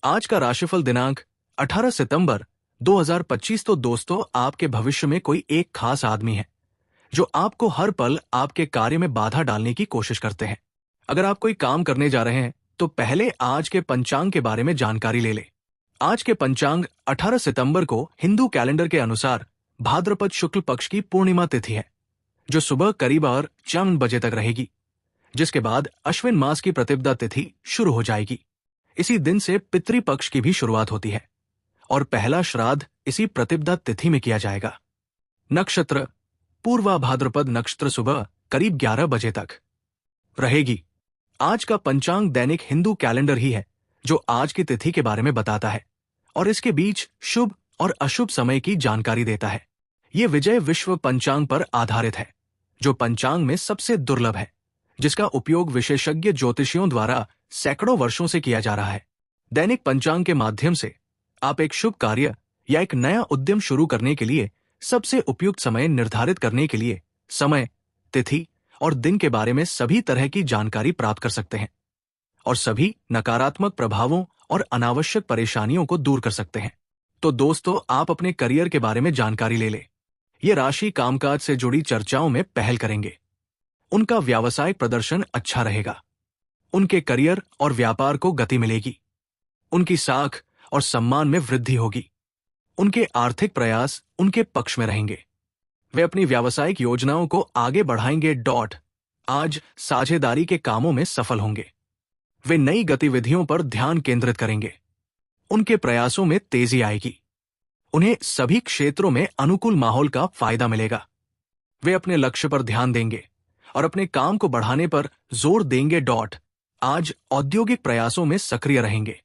आज का राशिफल दिनांक 18 सितंबर 2025। तो दोस्तों, आपके भविष्य में कोई एक खास आदमी है जो आपको हर पल आपके कार्य में बाधा डालने की कोशिश करते हैं। अगर आप कोई काम करने जा रहे हैं तो पहले आज के पंचांग के बारे में जानकारी ले लें। आज के पंचांग 18 सितंबर को हिंदू कैलेंडर के अनुसार भाद्रपद शुक्ल पक्ष की पूर्णिमा तिथि है, जो सुबह करीब और 4 बजे तक रहेगी, जिसके बाद अश्विन मास की प्रतिपदा तिथि शुरू हो जाएगी। इसी दिन से पितृपक्ष की भी शुरुआत होती है और पहला श्राद्ध इसी प्रतिपदा तिथि में किया जाएगा। नक्षत्र पूर्वा भाद्रपद नक्षत्र सुबह करीब 11 बजे तक रहेगी। आज का पंचांग दैनिक हिंदू कैलेंडर ही है जो आज की तिथि के बारे में बताता है और इसके बीच शुभ और अशुभ समय की जानकारी देता है। ये विजय विश्व पंचांग पर आधारित है, जो पंचांग में सबसे दुर्लभ है, जिसका उपयोग विशेषज्ञ ज्योतिषियों द्वारा सैकड़ों वर्षों से किया जा रहा है। दैनिक पंचांग के माध्यम से आप एक शुभ कार्य या एक नया उद्यम शुरू करने के लिए सबसे उपयुक्त समय निर्धारित करने के लिए समय, तिथि और दिन के बारे में सभी तरह की जानकारी प्राप्त कर सकते हैं और सभी नकारात्मक प्रभावों और अनावश्यक परेशानियों को दूर कर सकते हैं। तो दोस्तों, आप अपने करियर के बारे में जानकारी ले लें। ये राशि कामकाज से जुड़ी चर्चाओं में पहल करेंगे। उनका व्यावसायिक प्रदर्शन अच्छा रहेगा। उनके करियर और व्यापार को गति मिलेगी। उनकी साख और सम्मान में वृद्धि होगी। उनके आर्थिक प्रयास उनके पक्ष में रहेंगे। वे अपनी व्यावसायिक योजनाओं को आगे बढ़ाएंगे। आज साझेदारी के कामों में सफल होंगे। वे नई गतिविधियों पर ध्यान केंद्रित करेंगे। उनके प्रयासों में तेजी आएगी। उन्हें सभी क्षेत्रों में अनुकूल माहौल का फायदा मिलेगा। वे अपने लक्ष्य पर ध्यान देंगे और अपने काम को बढ़ाने पर जोर देंगे। आज औद्योगिक प्रयासों में सक्रिय रहेंगे।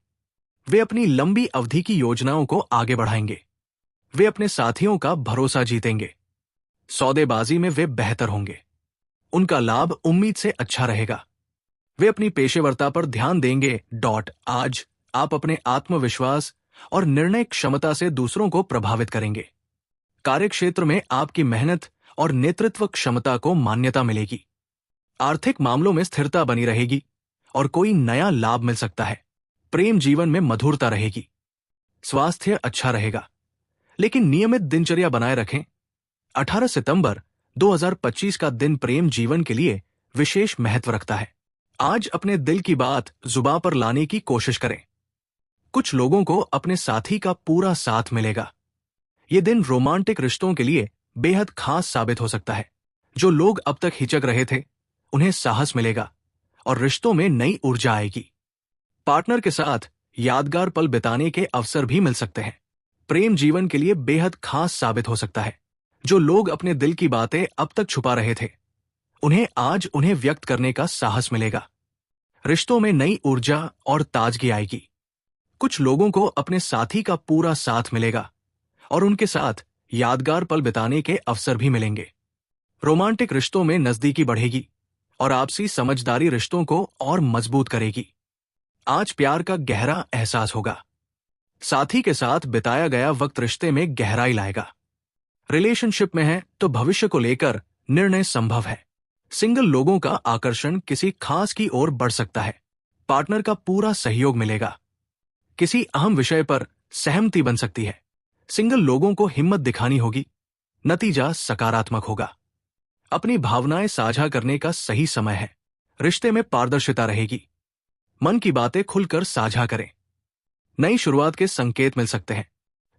वे अपनी लंबी अवधि की योजनाओं को आगे बढ़ाएंगे। वे अपने साथियों का भरोसा जीतेंगे। सौदेबाजी में वे बेहतर होंगे। उनका लाभ उम्मीद से अच्छा रहेगा। वे अपनी पेशेवरता पर ध्यान देंगे। आज आप अपने आत्मविश्वास और निर्णय क्षमता से दूसरों को प्रभावित करेंगे। कार्यक्षेत्र में आपकी मेहनत और नेतृत्व क्षमता को मान्यता मिलेगी। आर्थिक मामलों में स्थिरता बनी रहेगी और कोई नया लाभ मिल सकता है। प्रेम जीवन में मधुरता रहेगी। स्वास्थ्य अच्छा रहेगा, लेकिन नियमित दिनचर्या बनाए रखें। 18 सितंबर 2025 का दिन प्रेम जीवन के लिए विशेष महत्व रखता है। आज अपने दिल की बात जुबान पर लाने की कोशिश करें। कुछ लोगों को अपने साथी का पूरा साथ मिलेगा। ये दिन रोमांटिक रिश्तों के लिए बेहद खास साबित हो सकता है। जो लोग अब तक हिचक रहे थे, उन्हें साहस मिलेगा और रिश्तों में नई ऊर्जा आएगी। पार्टनर के साथ यादगार पल बिताने के अवसर भी मिल सकते हैं। प्रेम जीवन के लिए बेहद खास साबित हो सकता है। जो लोग अपने दिल की बातें अब तक छुपा रहे थे, उन्हें व्यक्त करने का साहस मिलेगा। रिश्तों में नई ऊर्जा और ताजगी आएगी। कुछ लोगों को अपने साथी का पूरा साथ मिलेगा और उनके साथ यादगार पल बिताने के अवसर भी मिलेंगे। रोमांटिक रिश्तों में नजदीकी बढ़ेगी और आपसी समझदारी रिश्तों को और मजबूत करेगी। आज प्यार का गहरा एहसास होगा। साथी के साथ बिताया गया वक्त रिश्ते में गहराई लाएगा। रिलेशनशिप में है तो भविष्य को लेकर निर्णय संभव है। सिंगल लोगों का आकर्षण किसी खास की ओर बढ़ सकता है। पार्टनर का पूरा सहयोग मिलेगा। किसी अहम विषय पर सहमति बन सकती है। सिंगल लोगों को हिम्मत दिखानी होगी। नतीजा सकारात्मक होगा। अपनी भावनाएं साझा करने का सही समय है। रिश्ते में पारदर्शिता रहेगी। मन की बातें खुलकर साझा करें। नई शुरुआत के संकेत मिल सकते हैं।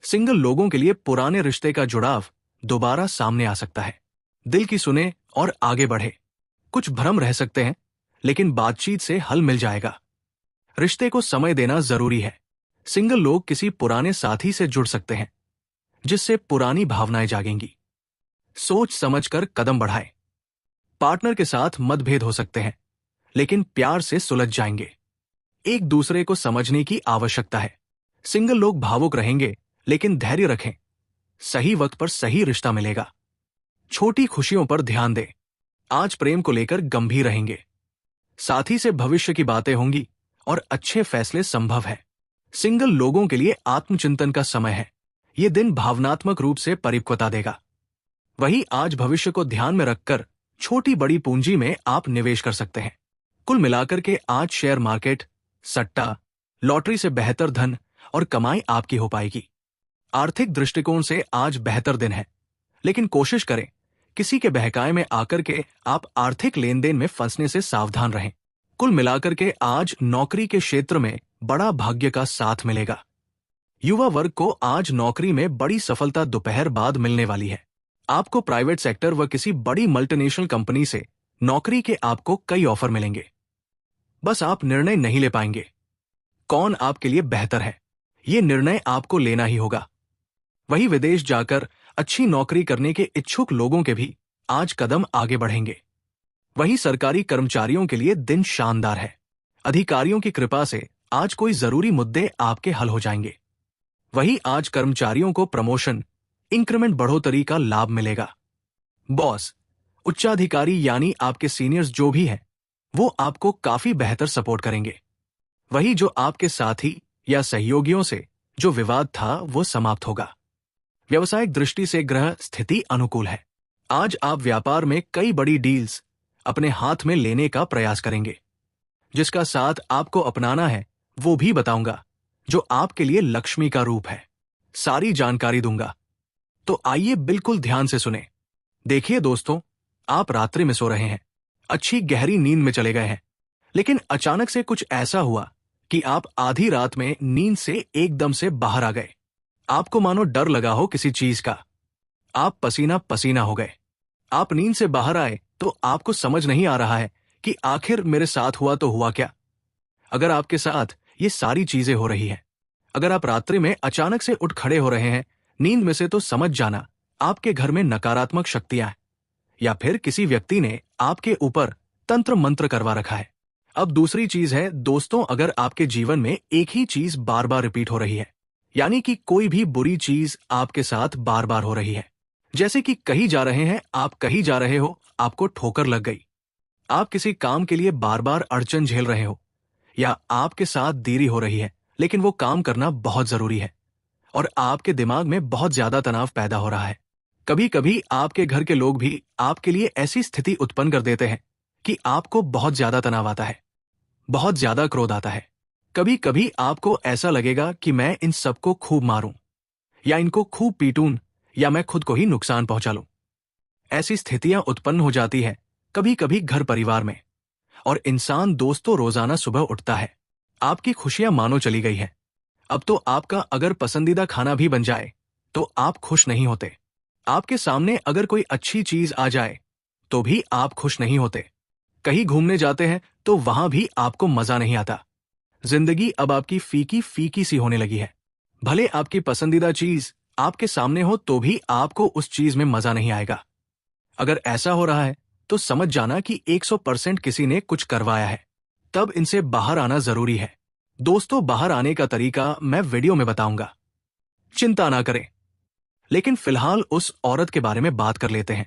सिंगल लोगों के लिए पुराने रिश्ते का जुड़ाव दोबारा सामने आ सकता है। दिल की सुने और आगे बढ़े। कुछ भ्रम रह सकते हैं, लेकिन बातचीत से हल मिल जाएगा। रिश्ते को समय देना जरूरी है। सिंगल लोग किसी पुराने साथी से जुड़ सकते हैं, जिससे पुरानी भावनाएं जागेंगी। सोच समझकर कदम बढ़ाएं। पार्टनर के साथ मतभेद हो सकते हैं, लेकिन प्यार से सुलझ जाएंगे। एक दूसरे को समझने की आवश्यकता है। सिंगल लोग भावुक रहेंगे, लेकिन धैर्य रखें। सही वक्त पर सही रिश्ता मिलेगा। छोटी खुशियों पर ध्यान दें। आज प्रेम को लेकर गंभीर रहेंगे। साथी से भविष्य की बातें होंगी और अच्छे फैसले संभव है। सिंगल लोगों के लिए आत्मचिंतन का समय है। ये दिन भावनात्मक रूप से परिपक्वता देगा। वहीं आज भविष्य को ध्यान में रखकर छोटी बड़ी पूंजी में आप निवेश कर सकते हैं। कुल मिलाकर के आज शेयर मार्केट, सट्टा, लॉटरी से बेहतर धन और कमाई आपकी हो पाएगी। आर्थिक दृष्टिकोण से आज बेहतर दिन है, लेकिन कोशिश करें किसी के बहकावे में आकर के आप आर्थिक लेन देन में फंसने से सावधान रहें। कुल मिलाकर के आज नौकरी के क्षेत्र में बड़ा भाग्य का साथ मिलेगा। युवा वर्ग को आज नौकरी में बड़ी सफलता दोपहर बाद मिलने वाली है। आपको प्राइवेट सेक्टर व किसी बड़ी मल्टीनेशनल कंपनी से नौकरी के आपको कई ऑफर मिलेंगे। बस आप निर्णय नहीं ले पाएंगे कौन आपके लिए बेहतर है। ये निर्णय आपको लेना ही होगा। वही विदेश जाकर अच्छी नौकरी करने के इच्छुक लोगों के भी आज कदम आगे बढ़ेंगे। वही सरकारी कर्मचारियों के लिए दिन शानदार है। अधिकारियों की कृपा से आज कोई जरूरी मुद्दे आपके हल हो जाएंगे। वही आज कर्मचारियों को प्रमोशन, इंक्रीमेंट, बढ़ोतरी का लाभ मिलेगा। बॉस, उच्चाधिकारी यानी आपके सीनियर्स जो भी हैं, वो आपको काफी बेहतर सपोर्ट करेंगे। वही जो आपके साथी या सहयोगियों से जो विवाद था वो समाप्त होगा। व्यवसायिक दृष्टि से ग्रह स्थिति अनुकूल है। आज आप व्यापार में कई बड़ी डील्स अपने हाथ में लेने का प्रयास करेंगे। जिसका साथ आपको अपनाना है वो भी बताऊंगा, जो आपके लिए लक्ष्मी का रूप है। सारी जानकारी दूंगा, तो आइए बिल्कुल ध्यान से सुने। देखिए दोस्तों, आप रात्रि में सो रहे हैं, अच्छी गहरी नींद में चले गए हैं, लेकिन अचानक से कुछ ऐसा हुआ कि आप आधी रात में नींद से एकदम से बाहर आ गए। आपको मानो डर लगा हो किसी चीज का। आप पसीना पसीना हो गए। आप नींद से बाहर आए तो आपको समझ नहीं आ रहा है कि आखिर मेरे साथ हुआ तो हुआ क्या। अगर आपके साथ ये सारी चीजें हो रही हैं, अगर आप रात्रि में अचानक से उठ खड़े हो रहे हैं नींद में से, तो समझ जाना आपके घर में नकारात्मक शक्तियां हैं, या फिर किसी व्यक्ति ने आपके ऊपर तंत्र मंत्र करवा रखा है। अब दूसरी चीज है दोस्तों, अगर आपके जीवन में एक ही चीज बार बार रिपीट हो रही है, यानी कि कोई भी बुरी चीज आपके साथ बार बार हो रही है, जैसे कि कहीं जा रहे हैं, आप कहीं जा रहे हो, आपको ठोकर लग गई, आप किसी काम के लिए बार बार अड़चन झेल रहे हो, या आपके साथ देरी हो रही है लेकिन वो काम करना बहुत जरूरी है और आपके दिमाग में बहुत ज्यादा तनाव पैदा हो रहा है। कभी कभी आपके घर के लोग भी आपके लिए ऐसी स्थिति उत्पन्न कर देते हैं कि आपको बहुत ज्यादा तनाव आता है, बहुत ज्यादा क्रोध आता है। कभी कभी आपको ऐसा लगेगा कि मैं इन सबको खूब मारूं, या इनको खूब पीटूं, या मैं खुद को ही नुकसान पहुंचा लूं। ऐसी स्थितियां उत्पन्न हो जाती है कभी कभी घर परिवार में, और इंसान दोस्तों रोजाना सुबह उठता है, आपकी खुशियां मानो चली गई है। अब तो आपका अगर पसंदीदा खाना भी बन जाए तो आप खुश नहीं होते। आपके सामने अगर कोई अच्छी चीज आ जाए तो भी आप खुश नहीं होते। कहीं घूमने जाते हैं तो वहां भी आपको मजा नहीं आता। जिंदगी अब आपकी फीकी फीकी सी होने लगी है। भले आपकी पसंदीदा चीज आपके सामने हो तो भी आपको उस चीज में मजा नहीं आएगा। अगर ऐसा हो रहा है तो समझ जाना कि 100% किसी ने कुछ करवाया है। तब इनसे बाहर आना जरूरी है। दोस्तों, बाहर आने का तरीका मैं वीडियो में बताऊंगा, चिंता ना करें। लेकिन फिलहाल उस औरत के बारे में बात कर लेते हैं।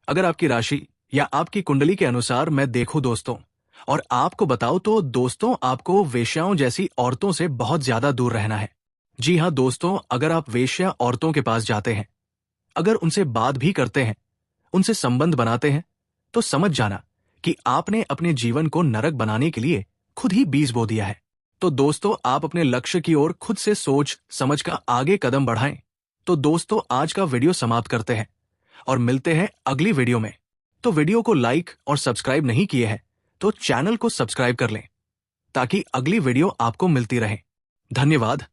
अगर आपकी राशि या आपकी कुंडली के अनुसार मैं देखूं दोस्तों, और आपको बताऊं तो दोस्तों, आपको वेश्याओं जैसी औरतों से बहुत ज्यादा दूर रहना है। जी हां दोस्तों, अगर आप वेश्या औरतों के पास जाते हैं, अगर उनसे बात भी करते हैं, उनसे संबंध बनाते हैं, तो समझ जाना कि आपने अपने जीवन को नरक बनाने के लिए खुद ही बीज बो दिया है। तो दोस्तों, आप अपने लक्ष्य की ओर खुद से सोच समझ कर आगे कदम बढ़ाएं। तो दोस्तों, आज का वीडियो समाप्त करते हैं और मिलते हैं अगली वीडियो में। तो वीडियो को लाइक और सब्सक्राइब नहीं किए हैं तो चैनल को सब्सक्राइब कर लें, ताकि अगली वीडियो आपको मिलती रहे। धन्यवाद।